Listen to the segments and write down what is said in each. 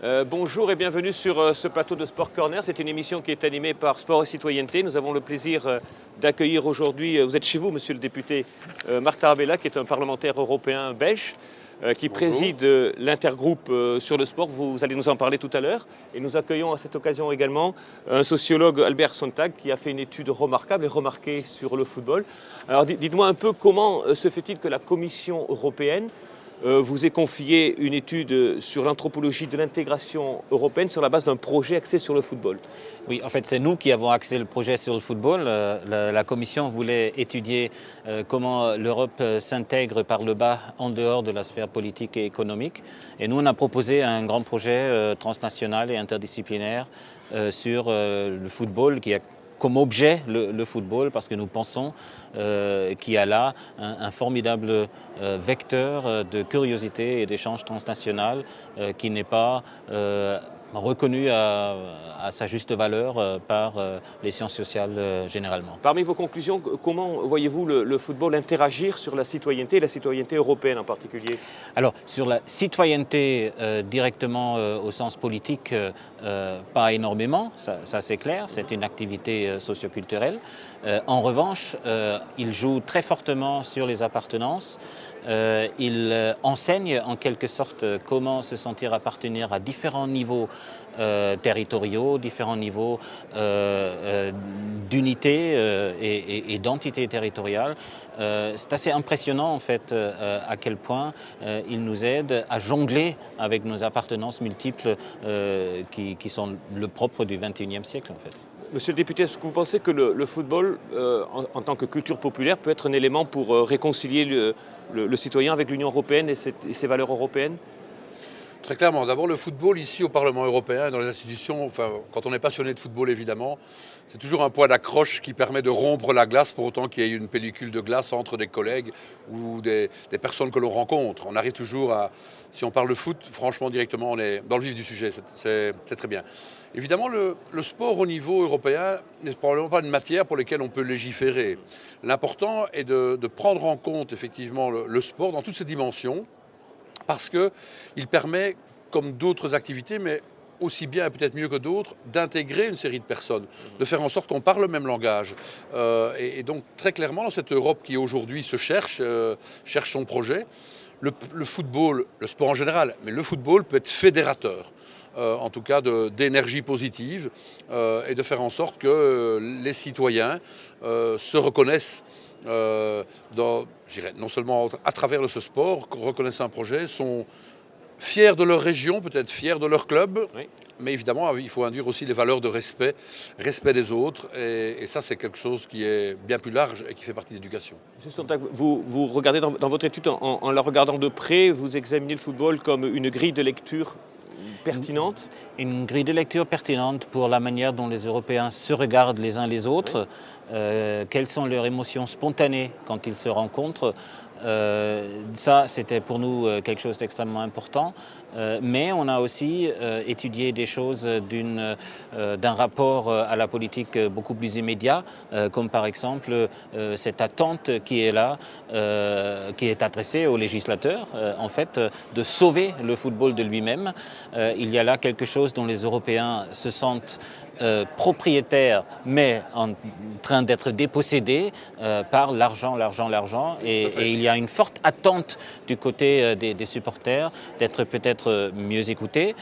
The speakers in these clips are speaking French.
Bonjour et bienvenue sur ce plateau de Sport Corner. C'est une émission qui est animée par Sport et Citoyenneté. Nous avons le plaisir d'accueillir aujourd'hui, vous êtes chez vous, monsieur le député Marc Tarabella, qui est un parlementaire européen belge, qui Bonjour. préside l'intergroupe sur le sport. Vous allez nous en parler tout à l'heure. Et nous accueillons à cette occasion également un sociologue, Albert Sontag, qui a fait une étude remarquable et remarquée sur le football. Alors dites-moi un peu comment se fait-il que la Commission européenne vous ait confié une étude sur l'anthropologie de l'intégration européenne sur la base d'un projet axé sur le football. Oui, en fait, c'est nous qui avons axé le projet sur le football. La Commission voulait étudier comment l'Europe s'intègre par le bas en dehors de la sphère politique et économique. Et nous, on a proposé un grand projet transnational et interdisciplinaire sur le football qui a comme objet le football, parce que nous pensons qu'il y a là un formidable vecteur de curiosité et d'échange transnational qui n'est pas reconnu à sa juste valeur par les sciences sociales généralement. Parmi vos conclusions, comment voyez-vous le football interagir sur la citoyenneté et la citoyenneté européenne en particulier? Alors, sur la citoyenneté directement au sens politique, pas énormément, ça c'est clair, c'est une activité socioculturelle. En revanche, il joue très fortement sur les appartenances. Il enseigne en quelque sorte comment se sentir appartenir à différents niveaux territoriaux, différents niveaux d'unité et d'entité territoriale. C'est assez impressionnant en fait à quel point il nous aide à jongler avec nos appartenances multiples qui sont le propre du XXIe siècle en fait. Monsieur le député, est-ce que vous pensez que le football, en tant que culture populaire, peut être un élément pour réconcilier le citoyen avec l'Union européenne et ses valeurs européennes? Très clairement, d'abord le football ici au Parlement européen, dans les institutions, enfin, quand on est passionné de football évidemment, c'est toujours un point d'accroche qui permet de rompre la glace pour autant qu'il y ait une pellicule de glace entre des collègues ou des personnes que l'on rencontre. On arrive toujours à, si on parle de foot, franchement directement on est dans le vif du sujet, c'est très bien. Évidemment le sport au niveau européen n'est probablement pas une matière pour laquelle on peut légiférer. L'important est de prendre en compte effectivement le sport dans toutes ses dimensions, parce qu'il permet, comme d'autres activités, mais aussi bien et peut-être mieux que d'autres, d'intégrer une série de personnes, de faire en sorte qu'on parle le même langage. Et donc très clairement, dans cette Europe qui aujourd'hui se cherche son projet, le football, le sport en général, mais le football peut être fédérateur. En tout cas d'énergie positive et de faire en sorte que les citoyens se reconnaissent non seulement à travers ce sport, reconnaissent un projet, sont fiers de leur région, peut-être fiers de leur club, oui. Mais évidemment il faut induire aussi les valeurs de respect des autres, et ça c'est quelque chose qui est bien plus large et qui fait partie de l'éducation. Monsieur Sontag, vous regardez dans votre étude, en la regardant de près, vous examinez le football comme une grille de lecture pertinente? Une grille de lecture pertinente pour la manière dont les Européens se regardent les uns les autres, oui. Quelles sont leurs émotions spontanées quand ils se rencontrent. Ça, c'était pour nous quelque chose d'extrêmement important, mais on a aussi étudié des choses d'un rapport à la politique beaucoup plus immédiat, comme par exemple cette attente qui est là, qui est adressée aux législateurs, en fait, de sauver le football de lui-même. Il y a là quelque chose dont les Européens se sentent propriétaires, mais en train d'être dépossédés par l'argent, et il y a une forte attente du côté des supporters d'être peut-être mieux écoutés,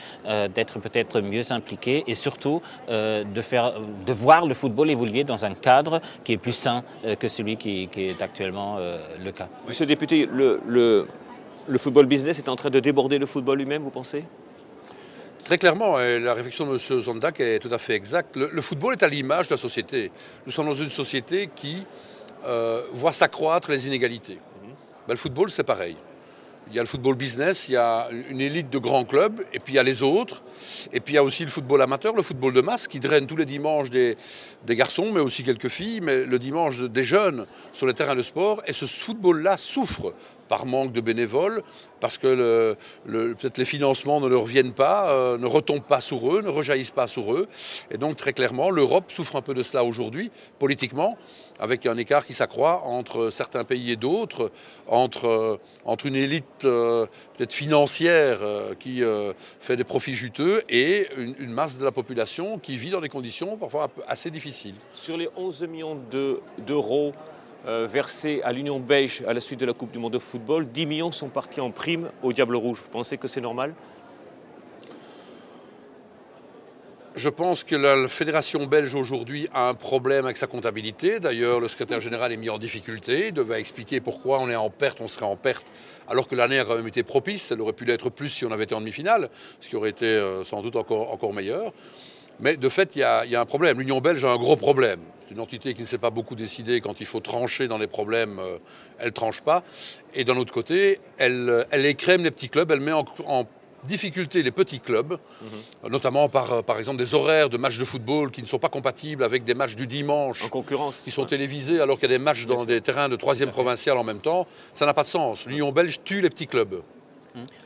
d'être peut-être mieux impliqués, et surtout de voir le football évoluer dans un cadre qui est plus sain que celui qui est actuellement le cas. Monsieur le député, le football business est en train de déborder le football lui-même, vous pensez? Très clairement, et la réflexion de M. Sontag est tout à fait exacte. Le football est à l'image de la société. Nous sommes dans une société qui voit s'accroître les inégalités. Ben, le football, c'est pareil. Il y a le football business, il y a une élite de grands clubs, et puis il y a les autres. Et puis il y a aussi le football amateur, le football de masse, qui draine tous les dimanches des garçons, mais aussi quelques filles, mais le dimanche des jeunes sur les terrains de sport. Et ce football-là souffre par manque de bénévoles, parce que peut-être les financements ne leur viennent pas, ne retombent pas sur eux, ne rejaillissent pas sur eux. Et donc très clairement, l'Europe souffre un peu de cela aujourd'hui, politiquement, avec un écart qui s'accroît entre certains pays et d'autres, entre une élite peut-être financière qui fait des profits juteux et une masse de la population qui vit dans des conditions parfois assez difficiles. Sur les 11 millions d'euros versés à l'Union belge à la suite de la Coupe du Monde de football, 10 millions sont partis en prime au Diable Rouge. Vous pensez que c'est normal? Je pense que la fédération belge aujourd'hui a un problème avec sa comptabilité. D'ailleurs, le secrétaire général est mis en difficulté. Il devait expliquer pourquoi on est en perte, on serait en perte, alors que l'année a quand même été propice. Elle aurait pu l'être plus si on avait été en demi-finale, ce qui aurait été sans doute encore meilleur. Mais de fait, il y a un problème. L'Union belge a un gros problème. C'est une entité qui ne sait pas beaucoup décider. Quand il faut trancher dans les problèmes, elle ne tranche pas. Et d'un autre côté, elle écrème les petits clubs, elle met en difficulté les petits clubs, notamment par exemple des horaires de matchs de football qui ne sont pas compatibles avec des matchs du dimanche, en concurrence, qui sont télévisés alors qu'il y a des matchs dans des terrains de 3e provincial en même temps. Ça n'a pas de sens. L'Union belge tue les petits clubs.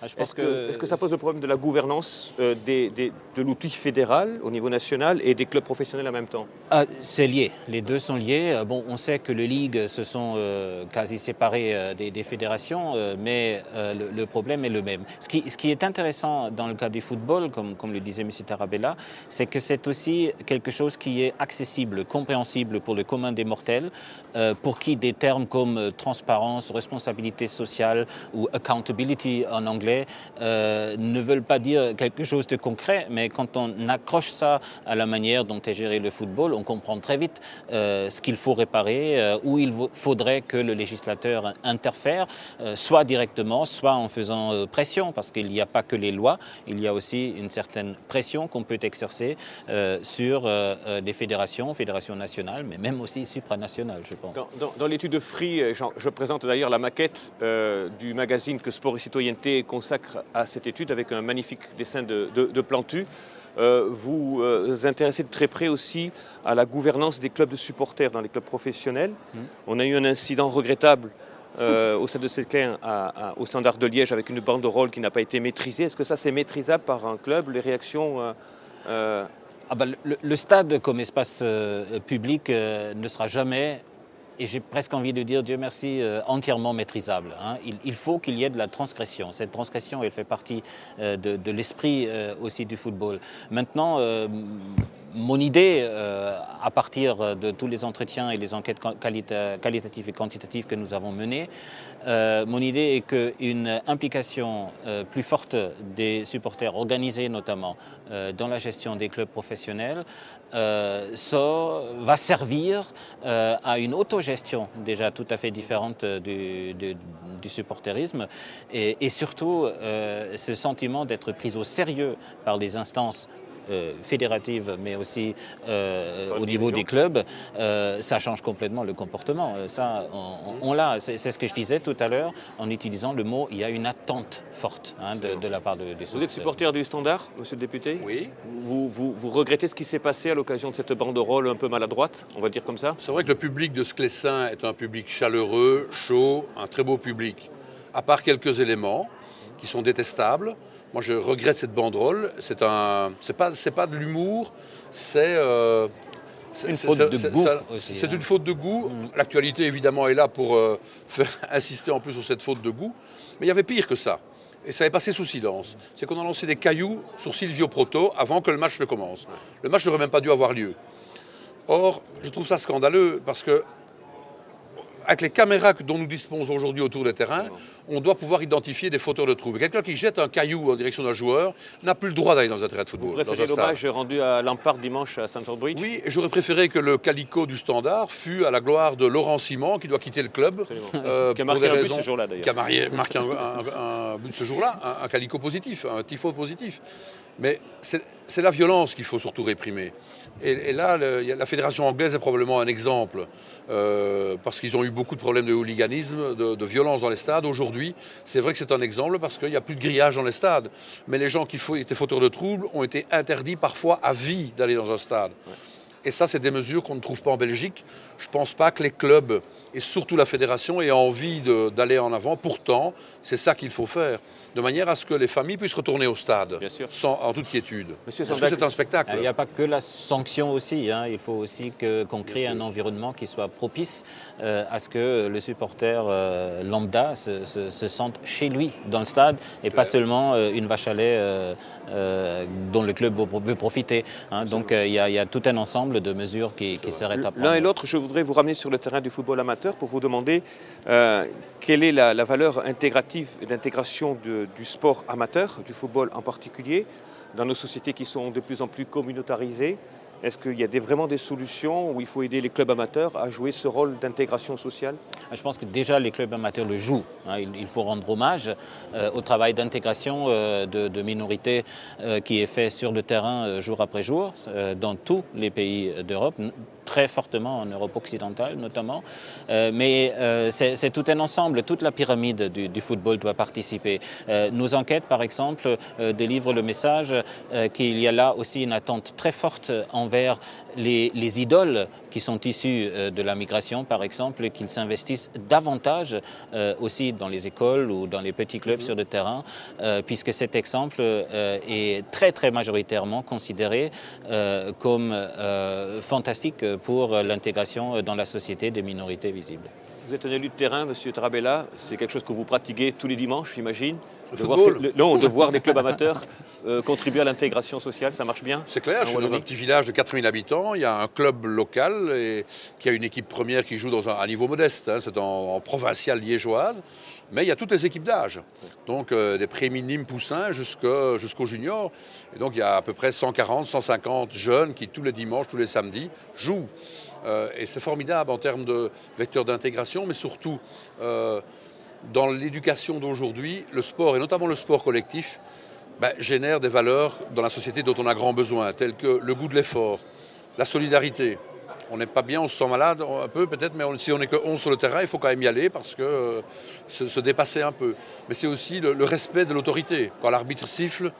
Est-ce que ça pose le problème de la gouvernance de l'outil fédéral au niveau national et des clubs professionnels en même temps? C'est lié, les deux sont liés. Bon, on sait que les ligues se sont quasi séparées des fédérations, mais le problème est le même. Ce qui est intéressant dans le cas du football, comme le disait M. Tarabella, c'est que c'est aussi quelque chose qui est accessible, compréhensible pour le commun des mortels, pour qui des termes comme transparence, responsabilité sociale ou accountability en anglais ne veulent pas dire quelque chose de concret, mais quand on accroche ça à la manière dont est géré le football, on comprend très vite ce qu'il faut réparer, où il faudrait que le législateur interfère, soit directement, soit en faisant pression, parce qu'il n'y a pas que les lois, il y a aussi une certaine pression qu'on peut exercer sur les fédérations nationales, mais même aussi supranationales, je pense. Dans l'étude de Free, je présente d'ailleurs la maquette du magazine que Sport et Citoyenneté consacre à cette étude avec un magnifique dessin de Plantu. Vous vous intéressez de très près aussi à la gouvernance des clubs de supporters dans les clubs professionnels. On a eu un incident regrettable au Stade de Séquin au Standard de Liège avec une banderole qui n'a pas été maîtrisée. Est-ce que ça c'est maîtrisable par un club? Les réactions le stade comme espace public ne sera jamais, et j'ai presque envie de dire, Dieu merci, entièrement maîtrisable. Il faut qu'il y ait de la transgression. Cette transgression, elle fait partie de l'esprit aussi du football. Maintenant, mon idée, à partir de tous les entretiens et les enquêtes qualitatives et quantitatives que nous avons menées, mon idée est qu'une implication plus forte des supporters organisés notamment dans la gestion des clubs professionnels va servir à une autogestion déjà tout à fait différente du supporterisme et surtout ce sentiment d'être pris au sérieux par les instances fédératives, mais aussi au niveau des clubs, ça change complètement le comportement. Ça, on l'a. C'est ce que je disais tout à l'heure en utilisant le mot. Il y a une attente forte de la part des supporters. Vous êtes supporter du Standard, monsieur le député? Oui. Vous regrettez ce qui s'est passé à l'occasion de cette banderole un peu maladroite, on va dire comme ça? C'est vrai que le public de Sclessin est un public chaleureux, chaud, un très beau public. À part quelques éléments qui sont détestables. Moi, je regrette cette banderole. C'est pas de l'humour, c'est une faute de goût aussi. C'est une faute de goût. L'actualité, évidemment, est là pour faire insister en plus sur cette faute de goût. Mais il y avait pire que ça. Et ça est passé sous silence. C'est qu'on a lancé des cailloux sur Silvio Proto avant que le match ne commence. Le match n'aurait même pas dû avoir lieu. Or, je trouve ça scandaleux parce que avec les caméras dont nous disposons aujourd'hui autour des terrains, on doit pouvoir identifier des fauteurs de troubles. Quelqu'un qui jette un caillou en direction d'un joueur n'a plus le droit d'aller dans un terrain de football. Vous préférez l'hommage rendu à Lampard dimanche à Stamford Bridge? Oui, j'aurais préféré que le calicot du Standard fût à la gloire de Laurent Simon, qui doit quitter le club. Qui a marqué un but ce jour-là d'ailleurs. Qui a marqué un but ce jour-là, un calicot positif, un tifo positif. Mais c'est la violence qu'il faut surtout réprimer. Et là, la fédération anglaise est probablement un exemple, parce qu'ils ont eu beaucoup de problèmes de hooliganisme, de violence dans les stades. Aujourd'hui, c'est vrai que c'est un exemple parce qu'il n'y a plus de grillage dans les stades. Mais les gens qui étaient fauteurs de troubles ont été interdits parfois à vie d'aller dans un stade. Et ça, c'est des mesures qu'on ne trouve pas en Belgique. Je ne pense pas que les clubs, et surtout la fédération, aient envie d'aller en avant. Pourtant, c'est ça qu'il faut faire, de manière à ce que les familles puissent retourner au stade, en toute quiétude. Parce que c'est un spectacle. Il n'y a pas que la sanction aussi, hein. Il faut aussi qu'on crée un environnement qui soit propice à ce que le supporter lambda se sente chez lui dans le stade et pas seulement une vache à lait dont le club veut profiter. Hein. Donc il y a tout un ensemble de mesures qui seraient à prendre. L'un et l'autre, je voudrais vous ramener sur le terrain du football amateur pour vous demander quelle est la valeur intégrative et d'intégration du sport amateur, du football en particulier, dans nos sociétés qui sont de plus en plus communautarisées. Est-ce qu'il y a vraiment des solutions où il faut aider les clubs amateurs à jouer ce rôle d'intégration sociale? Je pense que déjà les clubs amateurs le jouent. Hein. Il faut rendre hommage au travail d'intégration de minorités qui est fait sur le terrain jour après jour dans tous les pays d'Europe, très fortement en Europe occidentale notamment. Mais c'est tout un ensemble, toute la pyramide du football doit participer. Nos enquêtes, par exemple, délivrent le message qu'il y a là aussi une attente très forte envers les idoles qui sont issus de la migration, par exemple, qu'ils s'investissent davantage aussi dans les écoles ou dans les petits clubs sur le terrain, puisque cet exemple est très très majoritairement considéré comme fantastique pour l'intégration dans la société des minorités visibles. Vous êtes un élu de terrain, Monsieur Tarabella, c'est quelque chose que vous pratiquez tous les dimanches, j'imagine? De voir des clubs amateurs contribuer à l'intégration sociale, ça marche bien? C'est clair, je suis dans un petit village de 4000 habitants, il y a un club local qui a une équipe première qui joue dans un niveau modeste, hein, c'est en provinciale liégeoise, mais il y a toutes les équipes d'âge, donc des pré-minimes poussins jusqu'aux juniors, et donc il y a à peu près 140, 150 jeunes qui tous les dimanches, tous les samedis jouent. Et c'est formidable en termes de vecteur d'intégration, mais surtout dans l'éducation d'aujourd'hui, le sport, et notamment le sport collectif, génère des valeurs dans la société dont on a grand besoin, telles que le goût de l'effort, la solidarité. On n'est pas bien, on se sent malade un peu peut-être, mais si on n'est que 11 sur le terrain, il faut quand même y aller parce que se dépasser un peu. Mais c'est aussi le respect de l'autorité. Quand l'arbitre siffle,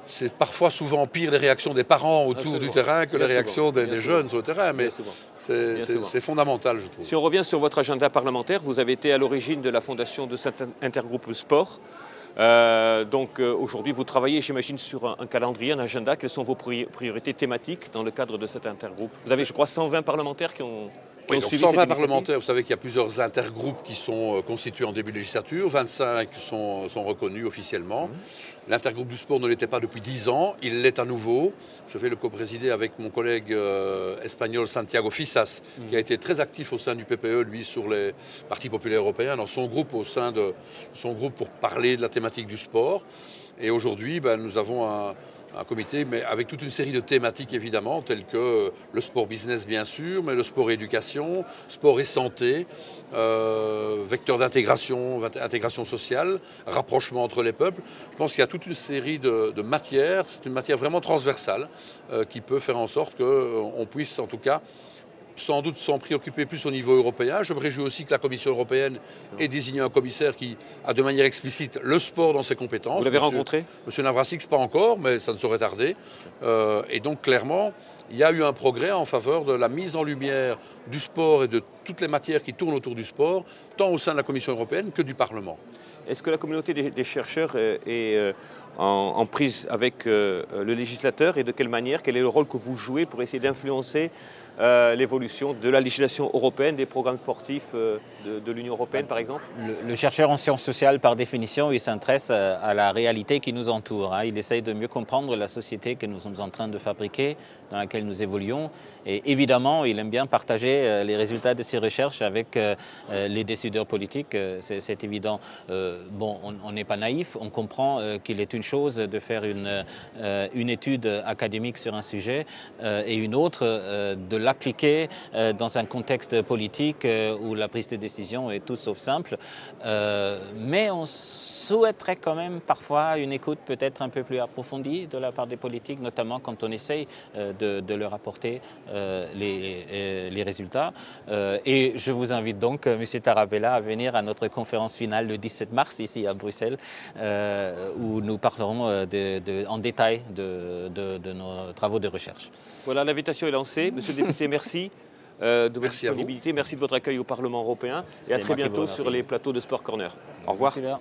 c'est parfois souvent pire les réactions des parents autour du terrain que les réactions des jeunes sur le terrain, mais c'est fondamental, je trouve. Si on revient sur votre agenda parlementaire, vous avez été à l'origine de la fondation de cet intergroupe sport. Donc aujourd'hui, vous travaillez, j'imagine, sur un calendrier, un agenda. Quelles sont vos priorités thématiques dans le cadre de cet intergroupe? Vous avez, je crois, 120 parlementaires qui ont donc 120 parlementaires, vous savez qu'il y a plusieurs intergroupes qui sont constitués en début de législature, 25 sont reconnus officiellement. L'intergroupe du sport ne l'était pas depuis 10 ans, il l'est à nouveau. Je vais le coprésider avec mon collègue espagnol Santiago Fisas, qui a été très actif au sein du PPE, lui, sur les partis populaires européens, dans son groupe, au sein de son groupe pour parler de la thématique du sport. Et aujourd'hui, nous avons un comité, mais avec toute une série de thématiques évidemment, telles que le sport business bien sûr, mais le sport et éducation, sport et santé, vecteur d'intégration, intégration sociale, rapprochement entre les peuples. Je pense qu'il y a toute une série de matières, c'est une matière vraiment transversale qui peut faire en sorte qu'on puisse en tout cas sans doute s'en préoccuper plus au niveau européen. Je me réjouis aussi que la Commission européenne ait désigné un commissaire qui a de manière explicite le sport dans ses compétences. Vous l'avez rencontré? Monsieur Navracsics, pas encore, mais ça ne saurait tarder. Et donc clairement, il y a eu un progrès en faveur de la mise en lumière du sport et de toutes les matières qui tournent autour du sport, tant au sein de la Commission européenne que du Parlement. Est-ce que la communauté des chercheurs est en prise avec le législateur et de quelle manière? Quel est le rôle que vous jouez pour essayer d'influencer l'évolution de la législation européenne, des programmes sportifs de l'Union européenne par exemple? Le chercheur en sciences sociales, par définition, il s'intéresse à la réalité qui nous entoure. Hein. Il essaye de mieux comprendre la société que nous sommes en train de fabriquer, dans laquelle nous évoluons. Et évidemment, il aime bien partager les résultats de ses recherches avec les décideurs politiques, c'est évident. On n'est pas naïf, on comprend qu'il est une chose de faire une étude académique sur un sujet et une autre de l'appliquer dans un contexte politique où la prise de décision est tout sauf simple. Mais on souhaiterait quand même parfois une écoute peut-être un peu plus approfondie de la part des politiques, notamment quand on essaye de leur apporter les résultats. Et je vous invite donc, M. Tarabella, à venir à notre conférence finale le 17 mars ici à Bruxelles, où nous parlerons en détail de nos travaux de recherche. Voilà, l'invitation est lancée. Monsieur le député, merci de votre Merci à vous. disponibilité, merci de votre accueil au Parlement européen et à C'est très moi qui vous bientôt remercie. sur les plateaux de Sport Corner. Au revoir. Merci bien.